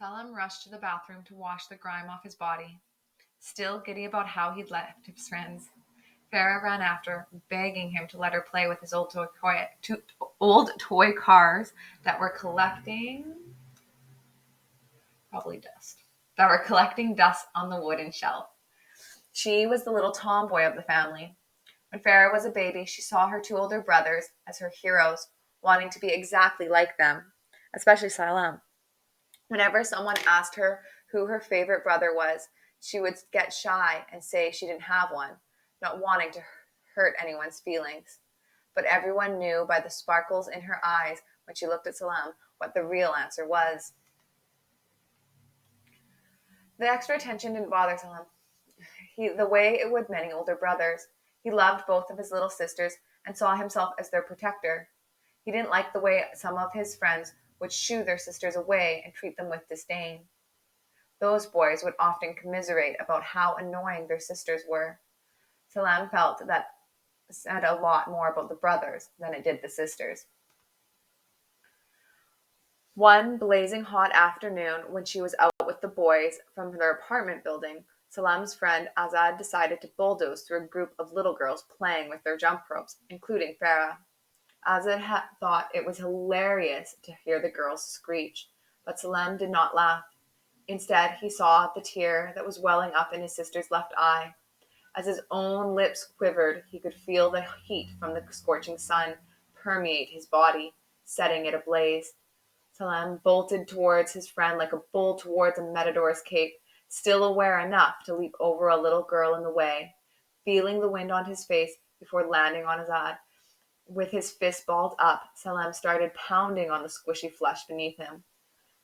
Salam rushed to the bathroom to wash the grime off his body, still giddy about how he'd left his friends. Farah ran after, begging him to let her play with his old toy cars that were collecting probably dust. That were collecting dust on the wooden shelf. She was the little tomboy of the family. When Farah was a baby, she saw her two older brothers as her heroes, wanting to be exactly like them, especially Salam. Whenever someone asked her who her favorite brother was, she would get shy and say she didn't have one, not wanting to hurt anyone's feelings. But everyone knew by the sparkles in her eyes when she looked at Salam what the real answer was. The extra attention didn't bother Salam. The way it would many older brothers. He loved both of his little sisters and saw himself as their protector. He didn't like the way some of his friends would shoo their sisters away and treat them with disdain. Those boys would often commiserate about how annoying their sisters were. Salam felt that said a lot more about the brothers than it did the sisters. One blazing hot afternoon, when she was out with the boys from their apartment building, Salam's friend Azad decided to bulldoze through a group of little girls playing with their jump ropes, including Farah. Azad thought it was hilarious to hear the girls screech, but Salam did not laugh. Instead, he saw the tear that was welling up in his sister's left eye. As his own lips quivered, he could feel the heat from the scorching sun permeate his body, setting it ablaze. Salam bolted towards his friend like a bull towards a matador's cape, still aware enough to leap over a little girl in the way. Feeling the wind on his face before landing on Azad, with his fist balled up, Salam started pounding on the squishy flesh beneath him.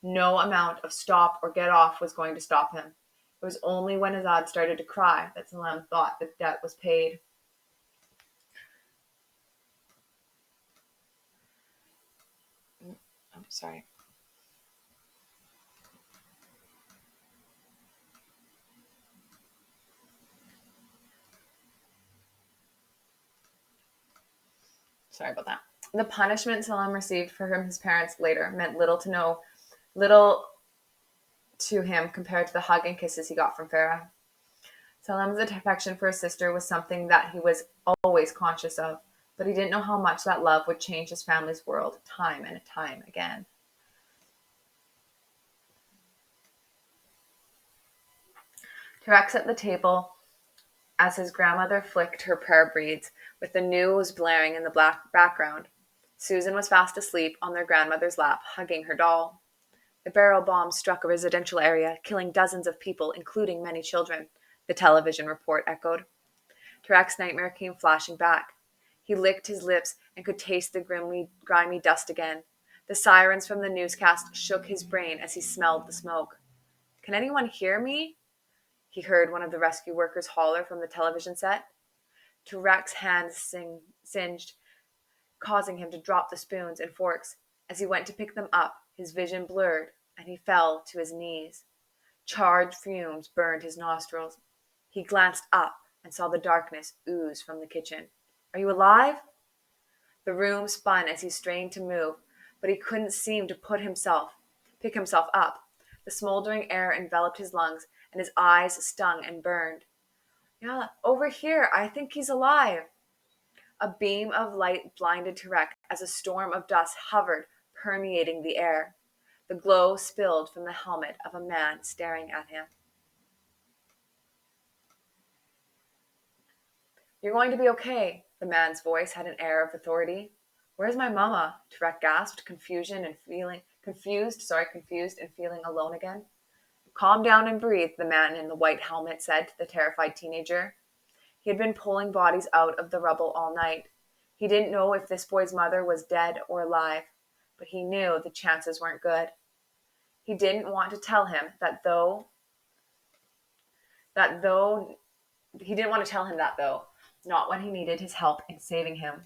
No amount of stop or get off was going to stop him. It was only when Azad started to cry that Salam thought the debt was paid. I'm sorry. Sorry about that. The punishment Salam received from his parents later meant little to him compared to the hug and kisses he got from Farah. Salam's affection for his sister was something that he was always conscious of, but he didn't know how much that love would change his family's world time and time again. Terex at the table as his grandmother flicked her prayer beads, with the news blaring in the black background. Susan was fast asleep on their grandmother's lap, hugging her doll. The barrel bomb struck a residential area, killing dozens of people, including many children, the television report echoed. Tarek's nightmare came flashing back. He licked his lips and could taste the grimy dust again. The sirens from the newscast shook his brain as he smelled the smoke. Can anyone hear me? He heard one of the rescue workers holler from the television set. Tarek's hands singed, causing him to drop the spoons and forks. As he went to pick them up, his vision blurred, and he fell to his knees. Charred fumes burned his nostrils. He glanced up and saw the darkness ooze from the kitchen. Are you alive? The room spun as he strained to move, but he couldn't seem to pick himself up. The smoldering air enveloped his lungs, and his eyes stung and burned. Yeah, over here, I think he's alive. A beam of light blinded Tarek as a storm of dust hovered, permeating the air. The glow spilled from the helmet of a man staring at him. You're going to be okay, the man's voice had an air of authority. Where's my mama? Tarek gasped, confused and feeling alone again. Calm down and breathe, the man in the white helmet said to the terrified teenager. He had been pulling bodies out of the rubble all night. He didn't know if this boy's mother was dead or alive, but he knew the chances weren't good. He didn't want to tell him that though, not when he needed his help in saving him.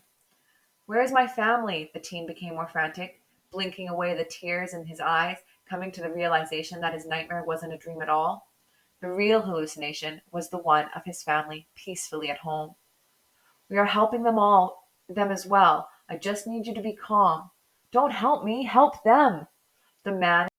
Where is my family? The teen became more frantic, blinking away the tears in his eyes, coming to the realization that his nightmare wasn't a dream at all. The real hallucination was the one of his family peacefully at home. We are helping them as well. I just need you to be calm. Don't help me, help them. The man